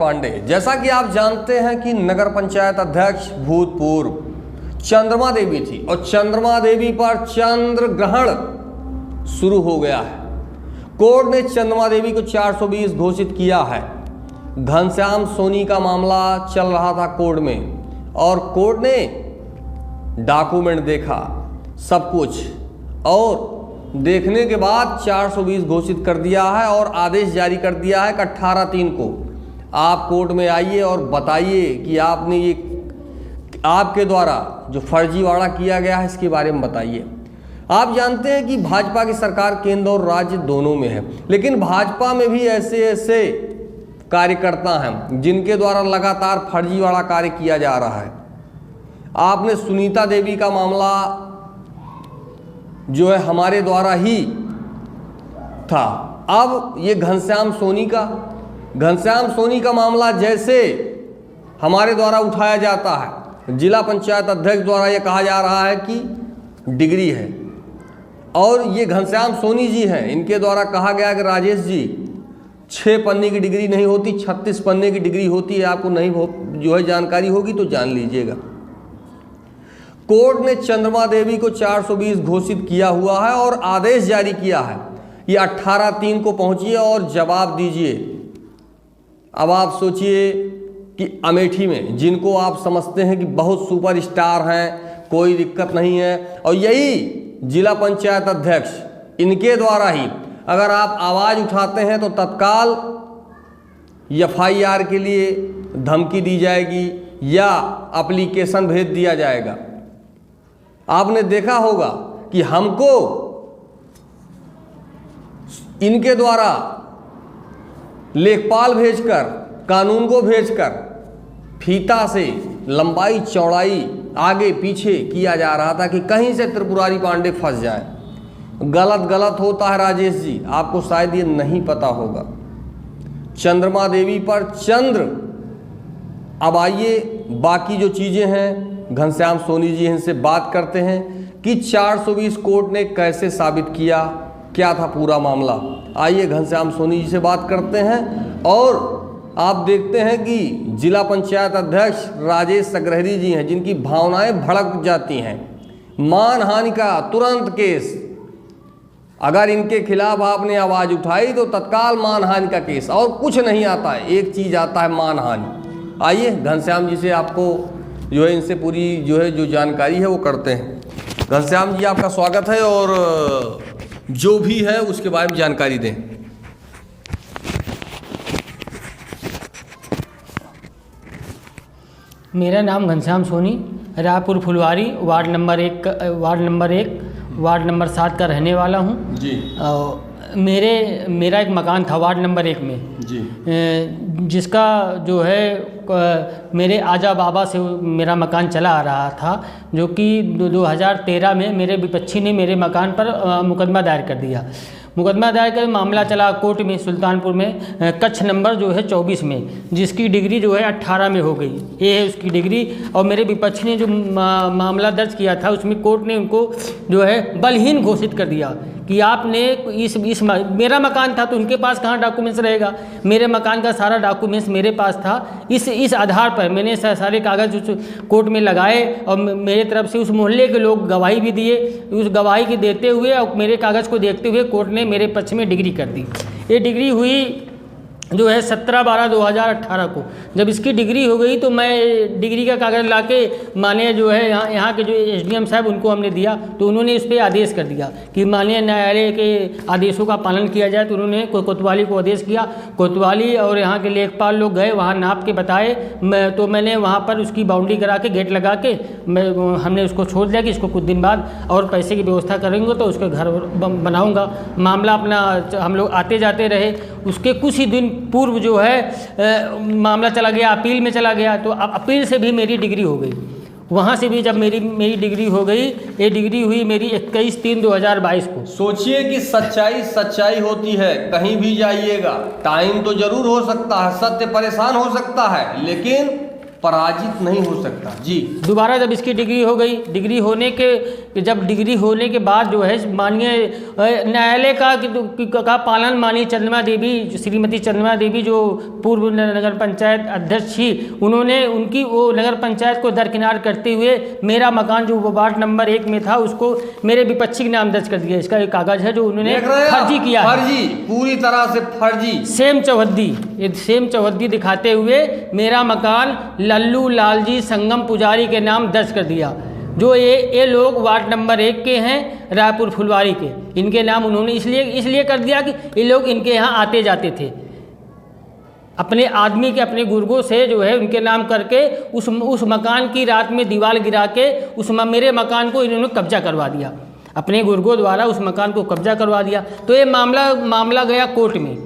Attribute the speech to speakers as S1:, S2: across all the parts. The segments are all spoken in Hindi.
S1: पांडे, जैसा कि आप जानते हैं कि नगर पंचायत अध्यक्ष भूतपूर्व चंद्रमा देवी थी और चंद्रमा देवी पर चंद्र ग्रहण शुरू हो गया है। कोर्ट ने चंद्रमा देवी को 420 घोषित किया है। घनश्याम सोनी का मामला चल रहा था कोर्ट में और कोर्ट ने डॉक्यूमेंट देखा सब कुछ और देखने के बाद 420 घोषित कर दिया है और आदेश जारी कर दिया है कि 18/3 को आप कोर्ट में आइए और बताइए कि आपने ये आपके द्वारा जो फर्जीवाड़ा किया गया है इसके बारे में बताइए। आप जानते हैं कि भाजपा की सरकार केंद्र और राज्य दोनों में है, लेकिन भाजपा में भी ऐसे कार्यकर्ता हैं जिनके द्वारा लगातार फर्जीवाड़ा कार्य किया जा रहा है। आपने सुनीता देवी का मामला जो है हमारे द्वारा ही था, अब ये घनश्याम सोनी का मामला जैसे हमारे द्वारा उठाया जाता है, जिला पंचायत अध्यक्ष द्वारा ये कहा जा रहा है कि डिग्री है और ये घनश्याम सोनी जी हैं, इनके द्वारा कहा गया कि राजेश जी 6 पन्ने की डिग्री नहीं होती, 36 पन्ने की डिग्री होती है। आपको नहीं जो है जानकारी होगी तो जान लीजिएगा। कोर्ट ने चंद्रमा देवी को 420 घोषित किया हुआ है और आदेश जारी किया है, ये 18/3 को पहुंचिए और जवाब दीजिए। अब आप सोचिए कि अमेठी में जिनको आप समझते हैं कि बहुत सुपरस्टार हैं, कोई दिक्कत नहीं है, और यही जिला पंचायत अध्यक्ष इनके द्वारा ही अगर आप आवाज़ उठाते हैं तो तत्काल FIR के लिए धमकी दी जाएगी या एप्लीकेशन भेज दिया जाएगा। आपने देखा होगा कि हमको इनके द्वारा लेखपाल भेजकर, कानून को भेजकर फीता से लंबाई चौड़ाई आगे पीछे किया जा रहा था कि कहीं से त्रिपुरारी पांडे फंस जाए। गलत होता है राजेश जी, आपको शायद ये नहीं पता होगा। चंद्रमा देवी पर चंद्र, अब आइए बाकी जो चीज़ें हैं घनश्याम सोनी जी इनसे बात करते हैं कि 420 कोर्ट ने कैसे साबित किया, क्या था पूरा मामला। आइए घनश्याम सोनी जी से बात करते हैं और आप देखते हैं कि जिला पंचायत अध्यक्ष राजेश सग्रहरी जी हैं जिनकी भावनाएं भड़क जाती हैं। मानहानि का तुरंत केस, अगर इनके खिलाफ आपने आवाज़ उठाई तो तत्काल मानहानि का केस, और कुछ नहीं आता है, एक चीज़ आता है मानहानि। आइए घनश्याम जी से आपको जो है इनसे पूरी जो जानकारी है वो करते हैं। घनश्याम जी आपका स्वागत है और जो भी है उसके बारे में जानकारी दें।
S2: मेरा नाम घनश्याम सोनी, रायपुर फुलवारी वार्ड नंबर 7 का रहने वाला हूँ जी। मेरा एक मकान था वार्ड नंबर 1 में जी, जिसका जो है मेरे आजा बाबा से मेरा मकान चला आ रहा था, जो कि 2013 में मेरे विपक्षी ने मेरे मकान पर मुकदमा दायर कर दिया। मुकदमा दायर कर मामला चला कोर्ट में सुल्तानपुर में, कक्ष नंबर जो है 24 में, जिसकी डिग्री जो है 18 में हो गई। ये है उसकी डिग्री। और मेरे विपक्ष ने जो मामला दर्ज किया था उसमें कोर्ट ने उनको जो है बलहीन घोषित कर दिया कि आपने मेरा मकान था तो उनके पास कहाँ डॉक्यूमेंट्स रहेगा। मेरे मकान का सारा डॉक्यूमेंट्स मेरे पास था। इस आधार पर मैंने सारे कागज़ कोर्ट में लगाए और मेरे तरफ से उस मोहल्ले के लोग गवाही भी दिए। उस गवाही के देते हुए और मेरे कागज़ को देखते हुए कोर्ट ने मेरे पक्ष में डिग्री कर दी। ये डिग्री हुई जो है 17/12/2018 को। जब इसकी डिग्री हो गई तो मैं डिग्री का कागज़ लाके माननीय जो है यहाँ के जो SDM साहब उनको हमने दिया, तो उन्होंने इस पर आदेश कर दिया कि माननीय न्यायालय के आदेशों का पालन किया जाए। तो उन्होंने कोतवाली को आदेश किया। कोतवाली और यहाँ के लेखपाल लोग गए, वहाँ नाप के बताए, तो मैंने वहाँ पर उसकी बाउंड्री करा के गेट लगा के हमने उसको छोड़ दिया कि इसको कुछ दिन बाद और पैसे की व्यवस्था करेंगे तो उसका घर बनाऊँगा। मामला अपना हम लोग आते जाते रहे। उसके कुछ ही दिन पूर्व जो है मामला चला गया, अपील में चला गया, तो अब अपील से भी मेरी डिग्री हो गई। वहाँ से भी जब मेरी डिग्री हो गई, ये डिग्री हुई मेरी 21/3/2022 को।
S1: सोचिए कि सच्चाई होती है, कहीं भी जाइएगा टाइम तो जरूर हो सकता है, सत्य परेशान हो सकता है, लेकिन पराजित नहीं हो सकता। जी,
S2: दोबारा जब इसकी डिग्री हो गई, डिग्री होने के बाद जो है माननीय न्यायालय का पालन माननीय चंद्रमा देवी, श्रीमती चंद्रमा देवी जो पूर्व नगर पंचायत अध्यक्ष थी, उन्होंने उनकी वो नगर पंचायत को दरकिनार करते हुए मेरा मकान जो वार्ड नंबर 1 में था उसको मेरे विपक्षी के नाम दर्ज कर दिया। इसका एक कागज है जो उन्होंने फर्जी किया,
S1: फर्जी, पूरी तरह से फर्जी,
S2: सेम चौहद्दी दिखाते हुए मेरा मकान लल्लू लालजी संगम पुजारी के नाम दर्ज कर दिया। जो ये लोग वार्ड नंबर 1 के हैं, रायपुर फुलवारी के, इनके नाम उन्होंने इसलिए कर दिया कि ये लोग इनके यहाँ आते जाते थे, अपने आदमी के, अपने गुर्गों से जो है उनके नाम करके उस मकान की रात में दीवार गिरा के मेरे मकान को इन्होंने कब्जा करवा दिया, अपने गुर्गों द्वारा उस मकान को कब्जा करवा दिया। तो ये मामला गया कोर्ट में।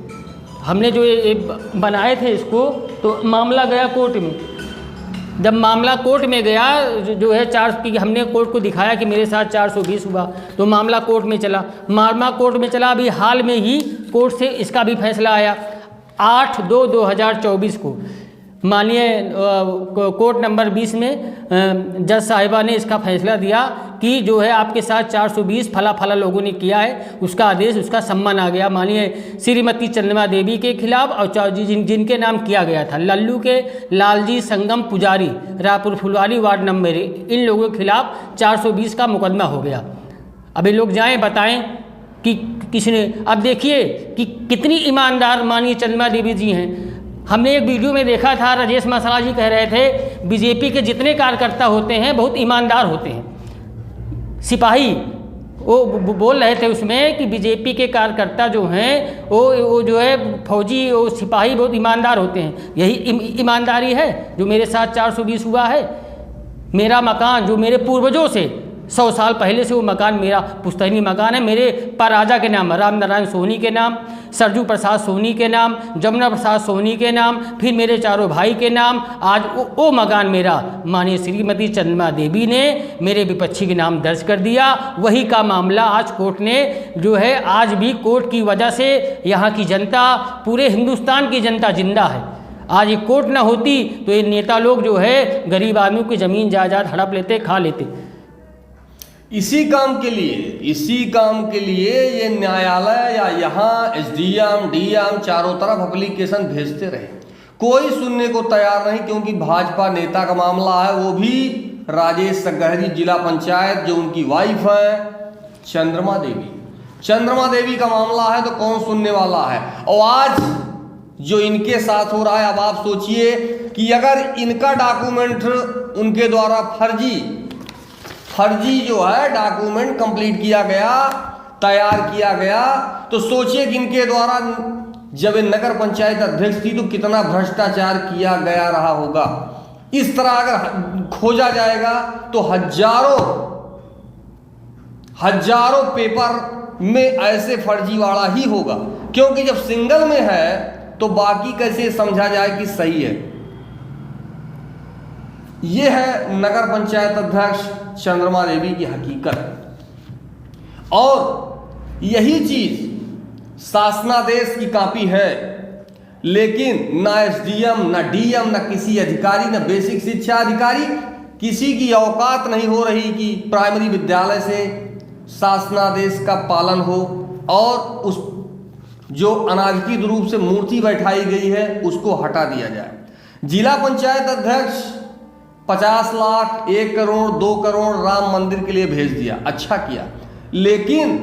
S2: हमने जो ये बनाए थे इसको, तो मामला गया कोर्ट में। जब मामला कोर्ट में गया जो है हमने कोर्ट को दिखाया कि मेरे साथ 420 हुआ, तो मामला कोर्ट में चला। अभी हाल में ही कोर्ट से इसका भी फैसला आया 8/2/2024 को। माननीय कोर्ट नंबर 20 में जज साहिबा ने इसका फैसला दिया कि जो है आपके साथ 420 फला लोगों ने किया है, उसका आदेश, उसका सम्मन आ गया माननीय श्रीमती चंद्रमा देवी के खिलाफ और जिनके नाम किया गया था लल्लू के लालजी संगम पुजारी, रायपुर फुलवारी वार्ड नंबर 1, इन लोगों के खिलाफ 420 का मुकदमा हो गया। अभी लोग जाएं बताएं कि किसने। अब देखिए कि कितनी ईमानदार माननीय चंद्रमा देवी जी हैं। हमने एक वीडियो में देखा था, राजेश मसाला जी कह रहे थे बीजेपी के जितने कार्यकर्ता होते हैं बहुत ईमानदार होते हैं। सिपाही वो बोल रहे थे उसमें कि बीजेपी के कार्यकर्ता जो हैं वो जो है फौजी, वो सिपाही बहुत ईमानदार होते हैं। यही ईमानदारी है जो मेरे साथ 420 हुआ है। मेरा मकान जो मेरे पूर्वजों से 100 साल पहले से वो मकान मेरा पुश्तैनी मकान है, मेरे परराजा के नाम, राम नारायण सोनी के नाम, सरजू प्रसाद सोनी के नाम, जमुना प्रसाद सोनी के नाम, फिर मेरे चारों भाई के नाम। आज वो मकान मेरा माननीय श्रीमती चंद्रमा देवी ने मेरे विपक्षी के नाम दर्ज कर दिया। वही का मामला आज कोर्ट ने जो है, आज भी कोर्ट की वजह से यहाँ की जनता, पूरे हिंदुस्तान की जनता जिंदा है। आज ये कोर्ट ना होती तो ये नेता लोग जो है गरीब आदमियों की ज़मीन जायदाद हड़प लेते, खा लेते।
S1: इसी काम के लिए ये न्यायालय या यहाँ एसडीएम डीएम चारों तरफ एप्लीकेशन भेजते रहे, कोई सुनने को तैयार नहीं, क्योंकि भाजपा नेता का मामला है, वो भी राजेश सगहरी जिला पंचायत, जो उनकी वाइफ है चंद्रमा देवी का मामला है, तो कौन सुनने वाला है। और आज जो इनके साथ हो रहा है, अब आप सोचिए कि अगर इनका डॉक्यूमेंट उनके द्वारा फर्जी जो है डॉक्यूमेंट कंप्लीट किया गया, तैयार किया गया, तो सोचिए कि इनके द्वारा जब नगर पंचायत अध्यक्ष थी तो कितना भ्रष्टाचार किया गया रहा होगा। इस तरह अगर खोजा जाएगा तो हजारों पेपर में ऐसे फर्जीवाड़ा ही होगा, क्योंकि जब सिंगल में है तो बाकी कैसे समझा जाए कि सही है। यह है नगर पंचायत अध्यक्ष चंद्रमा देवी की हकीकत। और यही चीज शासनादेश की कॉपी है, लेकिन ना एसडीएम, ना डीएम, ना किसी अधिकारी, ना बेसिक शिक्षा अधिकारी, किसी की औकात नहीं हो रही कि प्राइमरी विद्यालय से शासनादेश का पालन हो और उस जो अनाधिकृत रूप से मूर्ति बैठाई गई है उसको हटा दिया जाए। जिला पंचायत अध्यक्ष 50 लाख, 1 करोड़, 2 करोड़ राम मंदिर के लिए भेज दिया, अच्छा किया, लेकिन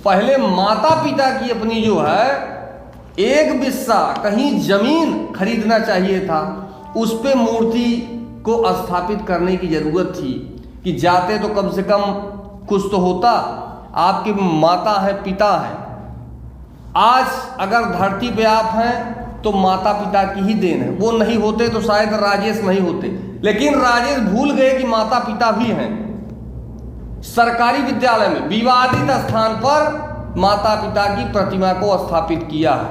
S1: पहले माता पिता की अपनी जो है 1 बिस्सा कहीं जमीन खरीदना चाहिए था, उस पे मूर्ति को स्थापित करने की जरूरत थी कि जाते तो कम से कम कुछ तो होता, आपकी माता है, पिता है। आज अगर धरती पे आप हैं तो माता पिता की ही देन है, वो नहीं होते तो शायद राजेश नहीं होते, लेकिन राजेश भूल गए कि माता पिता भी हैं। सरकारी विद्यालय में विवादित स्थान पर माता पिता की प्रतिमा को स्थापित किया है,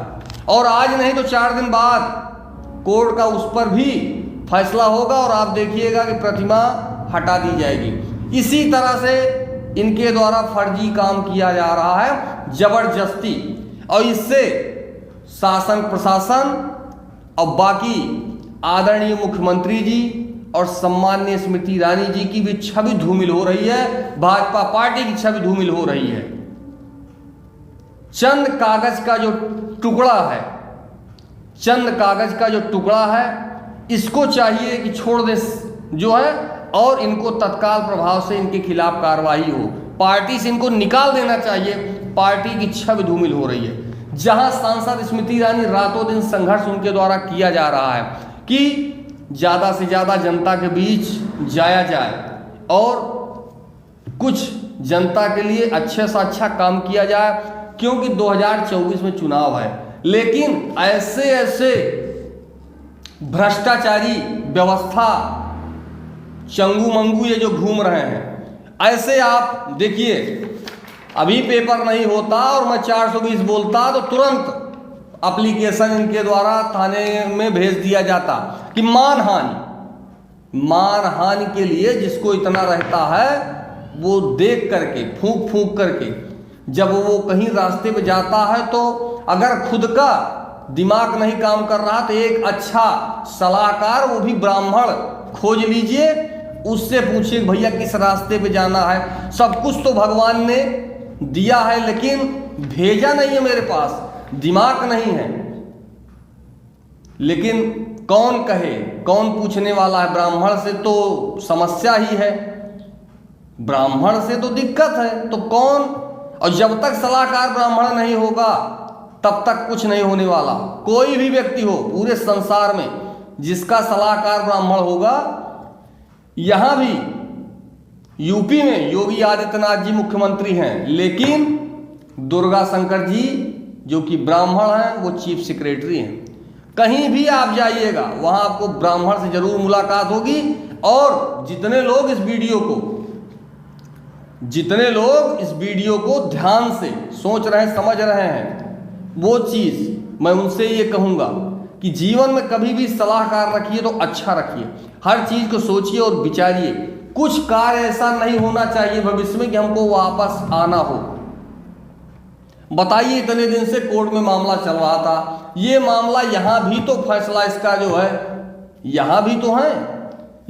S1: और आज नहीं तो 4 दिन बाद कोर्ट का उस पर भी फैसला होगा और आप देखिएगा कि प्रतिमा हटा दी जाएगी। इसी तरह से इनके द्वारा फर्जी काम किया जा रहा है जबरदस्ती, और इससे शासन प्रशासन और बाकी आदरणीय मुख्यमंत्री जी और सम्माननीय स्मृति ईरानी जी की भी छवि धूमिल हो रही है, भाजपा पार्टी की छवि धूमिल हो रही है। चंद कागज का जो टुकड़ा है, चंद कागज का जो टुकड़ा है, इसको चाहिए कि छोड़ दे जो है, और इनको तत्काल प्रभाव से इनके खिलाफ कार्रवाई हो, पार्टी से इनको निकाल देना चाहिए। पार्टी की छवि धूमिल हो रही है। जहां सांसद स्मृति ईरानी रातों दिन संघर्ष उनके द्वारा किया जा रहा है कि ज़्यादा से ज़्यादा जनता के बीच जाया जाए और कुछ जनता के लिए अच्छे से अच्छा काम किया जाए, क्योंकि 2024 में चुनाव है। लेकिन ऐसे ऐसे भ्रष्टाचारी व्यवस्था चंगू मंगू ये जो घूम रहे हैं, ऐसे आप देखिए, अभी पेपर नहीं होता और मैं 420 बोलता तो तुरंत एप्लीकेशन इनके द्वारा थाने में भेज दिया जाता कि मानहानि के लिए जिसको इतना रहता है वो देख करके फूंक फूंक करके जब वो कहीं रास्ते पे जाता है, तो अगर खुद का दिमाग नहीं काम कर रहा तो एक अच्छा सलाहकार, वो भी ब्राह्मण, खोज लीजिए, उससे पूछिए भैया किस रास्ते पे जाना है। सब कुछ तो भगवान ने दिया है, लेकिन भेजा नहीं है मेरे पास, दिमाग नहीं है। लेकिन कौन कहे, कौन पूछने वाला है? ब्राह्मण से तो समस्या ही है, ब्राह्मण से तो दिक्कत है, तो कौन? और जब तक सलाहकार ब्राह्मण नहीं होगा तब तक कुछ नहीं होने वाला। कोई भी व्यक्ति हो पूरे संसार में जिसका सलाहकार ब्राह्मण होगा। यहां भी यूपी में योगी आदित्यनाथ जी मुख्यमंत्री हैं, लेकिन दुर्गा शंकर जी जो कि ब्राह्मण हैं वो चीफ सेक्रेटरी हैं। कहीं भी आप जाइएगा वहां आपको ब्राह्मण से जरूर मुलाकात होगी। और जितने लोग इस वीडियो को ध्यान से सोच रहे हैं, समझ रहे हैं, वो चीज मैं उनसे ये कहूंगा कि जीवन में कभी भी सलाहकार रखिए तो अच्छा रखिए, हर चीज को सोचिए और विचारिए। कुछ कार्य ऐसा नहीं होना चाहिए भविष्य में कि हमको वापस आना हो। बताइए, इतने दिन से कोर्ट में मामला चल रहा था, ये मामला यहां भी तो फैसला इसका जो है, यहां भी तो है,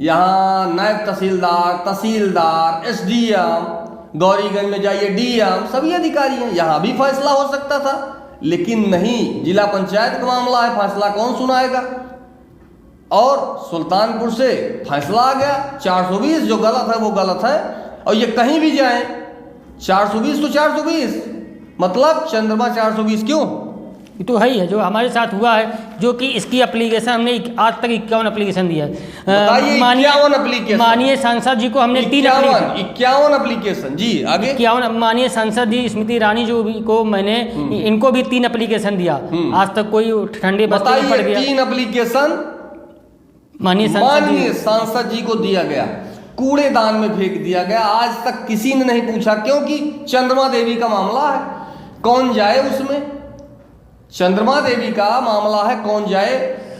S1: यहां नायब तहसीलदार, एसडीएम, गौरीगंज में जाइए डीएम, सभी अधिकारी हैं, यहां भी फैसला हो सकता था, लेकिन नहीं, जिला पंचायत का मामला है, फैसला कौन सुनाएगा? और सुल्तानपुर से फैसला आ गया 420, जो गलत है वो गलत है। और ये कहीं भी जाए 420 तो 420, मतलब चंद्रमा 420 क्यों?
S2: ये तो है ही है जो हमारे साथ हुआ है, जो कि इसकी एप्लीकेशन हमने आज तक 51 एप्लीकेशन दिया है। माननीय सांसद जी को हमने
S1: 51 एप्लीकेशन जी, आगे
S2: 51। माननीय सांसद जी स्मृति ईरानी जो भी को मैंने इनको भी 3 एप्लीकेशन दिया, आज तक कोई ठंडे बस्ते में पड़ गया।
S1: 3 एप्लीकेशन माननीय सांसद जी को दिया गया, कूड़ेदान में फेंक दिया गया। आज तक किसी ने नहीं पूछा, क्योंकि चंद्रमा देवी का मामला है, कौन जाए उसमें? चंद्रमा देवी का मामला है, कौन जाए?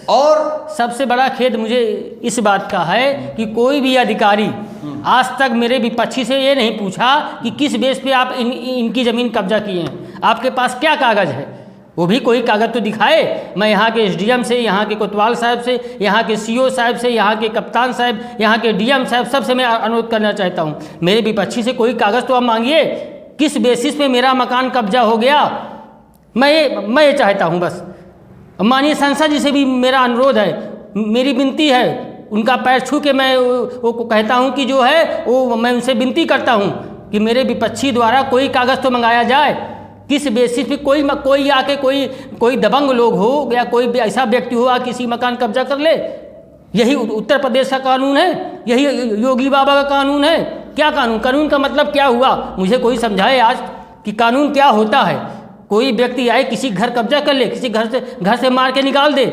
S1: और
S2: सबसे बड़ा खेद मुझे इस बात का है कि कोई भी अधिकारी आज तक मेरे विपक्षी से ये नहीं पूछा कि किस बेस पे आप इनकी ज़मीन कब्जा किए हैं, आपके पास क्या कागज़ है, वो भी कोई कागज़ तो दिखाए। मैं यहाँ के एसडीएम से, यहाँ के कोतवाल साहब से, यहाँ के सीओ साहब से, यहाँ के कप्तान साहब, यहाँ के डीएम साहब, सबसे मैं अनुरोध करना चाहता हूँ, मेरे विपक्षी से कोई कागज़ तो आप मांगिए, किस बेसिस पे मेरा मकान कब्जा हो गया, मैं ये चाहता हूँ बस। माननीय सांसद जी से भी मेरा अनुरोध है, मेरी विनती है, उनका पैर छू के मैं वो कहता हूँ कि जो है वो मैं उनसे विनती करता हूँ कि मेरे विपक्षी द्वारा कोई कागज़ तो मंगाया जाए। किस बेसिस पे कोई आके कोई दबंग लोग हो या कोई ऐसा व्यक्ति हो आ किसी मकान कब्जा कर ले? यही उत्तर प्रदेश का कानून है, यही योगी बाबा का कानून है। क्या कानून का मतलब क्या हुआ? मुझे कोई समझाए आज कि कानून क्या होता है। कोई व्यक्ति आए किसी घर कब्जा कर ले, किसी घर से मार के निकाल दे,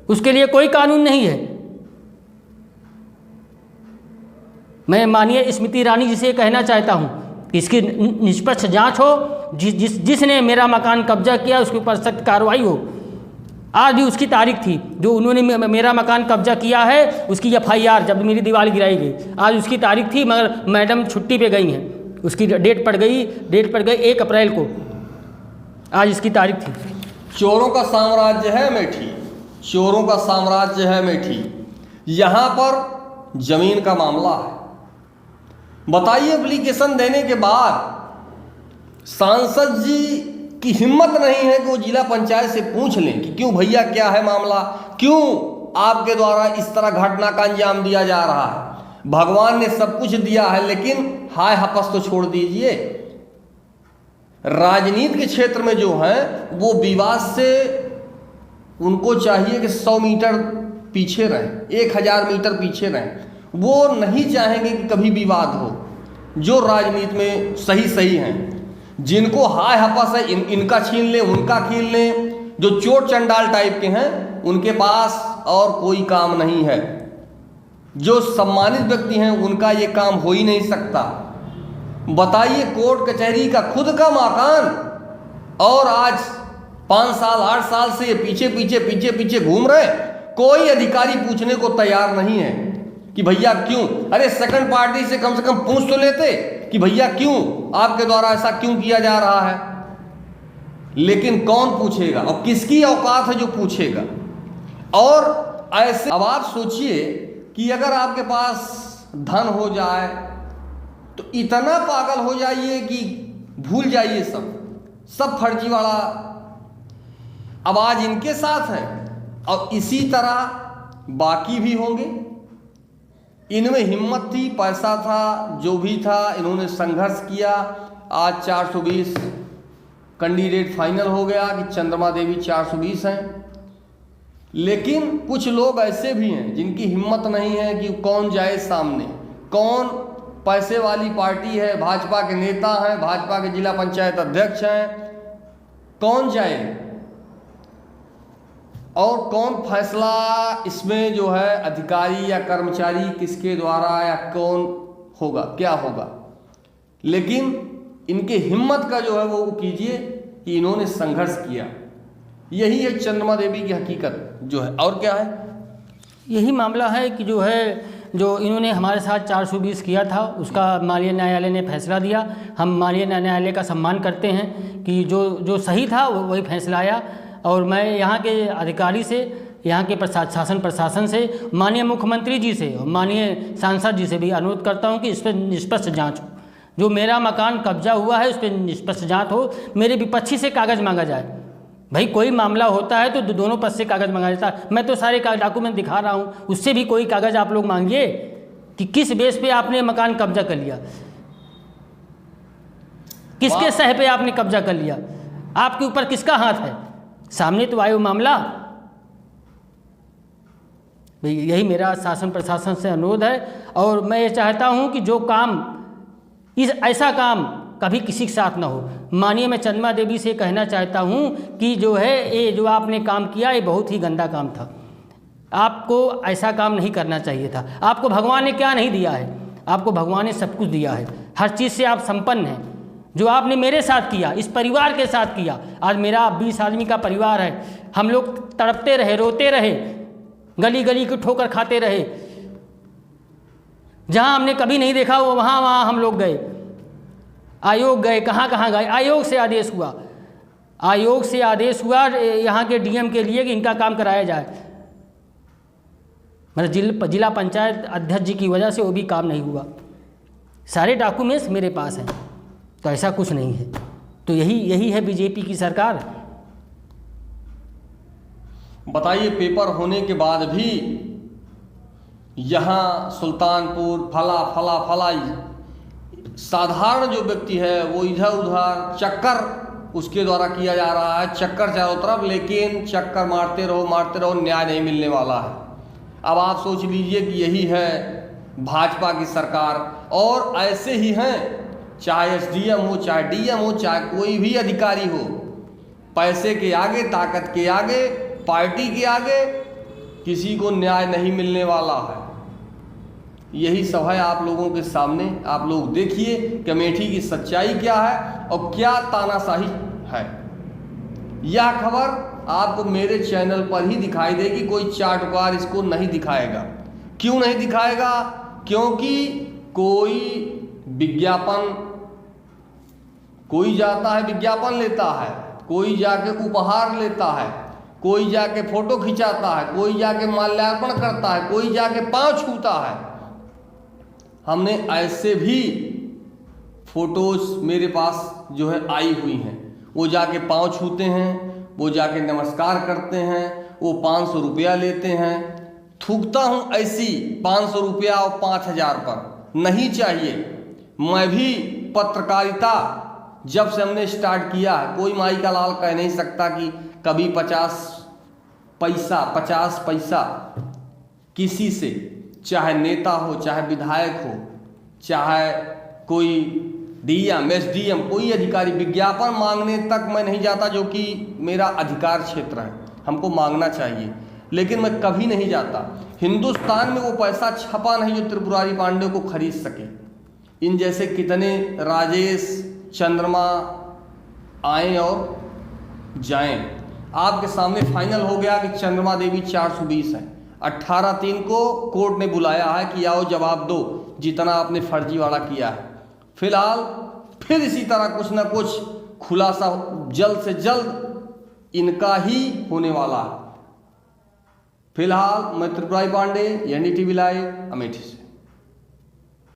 S2: उसके लिए कोई कानून नहीं है। मैं माननीय स्मृति ईरानी जी से कहना चाहता हूँ कि इसकी निष्पक्ष जांच हो, जिसने मेरा मकान कब्जा किया उसके ऊपर सख्त कार्रवाई हो। आज भी उसकी तारीख थी जो उन्होंने मेरा मकान कब्जा किया है, उसकी एफआईआर जब मेरी दीवार गिराई गई, आज उसकी तारीख थी, मगर मैडम छुट्टी पे गई हैं, उसकी डेट पड़ गई 1 अप्रैल को, आज इसकी तारीख थी।
S1: चोरों का साम्राज्य है अमेठी, चोरों का साम्राज्य है अमेठी। यहाँ पर जमीन का मामला है। बताइए, एप्लीकेशन देने के बाद सांसद जी की हिम्मत नहीं है कि वो जिला पंचायत से पूछ लें कि क्यों भैया, क्या है मामला, क्यों आपके द्वारा इस तरह घटना का अंजाम दिया जा रहा है। भगवान ने सब कुछ दिया है, लेकिन हाय हपस तो छोड़ दीजिए। राजनीति के क्षेत्र में जो है वो विवाद से उनको चाहिए कि 100 मीटर पीछे रहें, 1000 मीटर पीछे रहें। वो नहीं चाहेंगे कि कभी विवाद हो। जो राजनीति में सही सही हैं, जिनको हाय हपस है इनका छीन लें, उनका छीन लें, जो चोट चंडाल टाइप के हैं, उनके पास और कोई काम नहीं है। जो सम्मानित व्यक्ति हैं उनका ये काम हो ही नहीं सकता। बताइए, कोर्ट कचहरी का खुद का मकान, और आज 5 साल 8 साल से ये पीछे घूम रहे। कोई अधिकारी पूछने को तैयार नहीं है कि भैया क्यों। अरे सेकंड पार्टी से कम पूछ तो लेते कि भैया क्यों, आपके द्वारा ऐसा क्यों किया जा रहा है। लेकिन कौन पूछेगा और किसकी औकात है जो पूछेगा। और ऐसे अब आप सोचिए कि अगर आपके पास धन हो जाए तो इतना पागल हो जाइए कि भूल जाइए सब फर्जीवाड़ा। अब आज इनके साथ है और इसी तरह बाकी भी होंगे। इनमें हिम्मत थी, पैसा था, जो भी था, इन्होंने संघर्ष किया। आज 420 कैंडिडेट फाइनल हो गया कि चंद्रमा देवी 420 हैं। लेकिन कुछ लोग ऐसे भी हैं जिनकी हिम्मत नहीं है कि कौन जाए सामने। कौन पैसे वाली पार्टी है, भाजपा के नेता हैं, भाजपा के जिला पंचायत अध्यक्ष हैं, कौन जाए और कौन फैसला इसमें जो है अधिकारी या कर्मचारी किसके द्वारा या कौन होगा, क्या होगा। लेकिन इनके हिम्मत का जो है वो कीजिए कि इन्होंने संघर्ष किया। यही है चंद्रमा देवी की हकीकत जो है। और क्या है,
S2: यही मामला है कि जो इन्होंने हमारे साथ 420 किया था, उसका माननीय न्यायालय ने फैसला दिया। हम माननीय न्यायालय का सम्मान करते हैं कि जो सही था वही फैसला आया। और मैं यहाँ के अधिकारी से, यहाँ के शासन प्रशासन से, माननीय मुख्यमंत्री जी से और माननीय सांसद जी से भी अनुरोध करता हूँ कि इस पर निष्पक्ष जाँच हो। जो मेरा मकान कब्जा हुआ है उस पर निष्पक्ष जाँच हो। मेरे विपक्षी से कागज़ मांगा जाए। भाई कोई मामला होता है तो दोनों पक्ष से कागज़ मांगा जाता है। मैं तो सारे डॉक्यूमेंट दिखा रहा हूँ, उससे भी कोई कागज़ आप लोग मांगिए कि किस बेस पे आपने मकान कब्जा कर लिया, किसके सह पे आपने कब्जा कर लिया, आपके ऊपर किसका हाथ है। सामने तो आयो मामला। भाई यही मेरा शासन प्रशासन से अनुरोध है। और मैं ये चाहता हूँ कि जो काम ऐसा काम कभी किसी के साथ ना हो। मानिए, मैं चंद्रमा देवी से कहना चाहता हूँ कि जो है ये जो आपने काम किया ये बहुत ही गंदा काम था। आपको ऐसा काम नहीं करना चाहिए था। आपको भगवान ने क्या नहीं दिया है, आपको भगवान ने सब कुछ दिया है। हर चीज़ से आप संपन्न हैं। जो आपने मेरे साथ किया, इस परिवार के साथ किया। आज मेरा 20 आदमी का परिवार है। हम लोग तड़पते रहे, रोते रहे, गली गली की ठोकर खाते रहे। जहाँ हमने कभी नहीं देखा वो वहाँ हम लोग गए, आयोग गए, कहाँ गए। आयोग से आदेश हुआ यहाँ के डीएम के लिए कि इनका काम कराया जाए। मतलब जिला पंचायत अध्यक्ष जी की वजह से वो भी काम नहीं हुआ। सारे डॉक्यूमेंट्स मेरे पास हैं, तो ऐसा कुछ नहीं है। तो यही है बीजेपी की सरकार।
S1: बताइए, पेपर होने के बाद भी यहाँ सुल्तानपुर फला साधारण जो व्यक्ति है वो इधर उधर चक्कर उसके द्वारा किया जा रहा है, चक्कर चारों तरफ। लेकिन चक्कर मारते रहो, न्याय नहीं मिलने वाला है। अब आप सोच लीजिए कि यही है भाजपा की सरकार। और ऐसे ही हैं, चाहे एसडीएम हो, चाहे डीएम हो, चाहे कोई भी अधिकारी हो, पैसे के आगे, ताकत के आगे, पार्टी के आगे किसी को न्याय नहीं मिलने वाला है। यही सब है आप लोगों के सामने। आप लोग देखिए कि अमेठी की सच्चाई क्या है और क्या तानाशाही है। यह खबर आपको मेरे चैनल पर ही दिखाई देगी, कोई चाटुकार इसको नहीं दिखाएगा। क्यों नहीं दिखाएगा? क्योंकि कोई विज्ञापन, कोई जाता है विज्ञापन लेता है, कोई जाके उपहार लेता है, कोई जाके फोटो खिंचाता है, कोई जाके माल्यार्पण करता है, कोई जाके पांव छूता है। हमने ऐसे भी फोटोज मेरे पास जो है आई हुई हैं। वो जाके पांव छूते हैं, वो जाके नमस्कार करते हैं, वो 500 रुपया लेते हैं। थूकता हूँ ऐसी 500 रुपया और 5000 पर, नहीं चाहिए। मैं भी पत्रकारिता जब से हमने स्टार्ट किया है, कोई माई का लाल कह नहीं सकता कि कभी 50 पैसा किसी से, चाहे नेता हो, चाहे विधायक हो, चाहे कोई डीएम, एसडीएम, कोई अधिकारी, विज्ञापन मांगने तक मैं नहीं जाता, जो कि मेरा अधिकार क्षेत्र है, हमको मांगना चाहिए, लेकिन मैं कभी नहीं जाता। हिंदुस्तान में वो पैसा छपा नहीं जो त्रिपुरारी पांडे को खरीद सके। इन जैसे कितने राजेश, चंद्रमा आए और जाएं। आपके सामने फाइनल हो गया कि चंद्रमा देवी 420 है। 18/3 को कोर्ट ने बुलाया है कि आओ जवाब दो जितना आपने फर्जीवाड़ा किया है। फिलहाल फिर इसी तरह कुछ ना कुछ खुलासा जल्द से जल्द इनका ही होने वाला है। फिलहाल मैं त्रिपुरारी पांडे, NDTV लाइव, अमेठी से।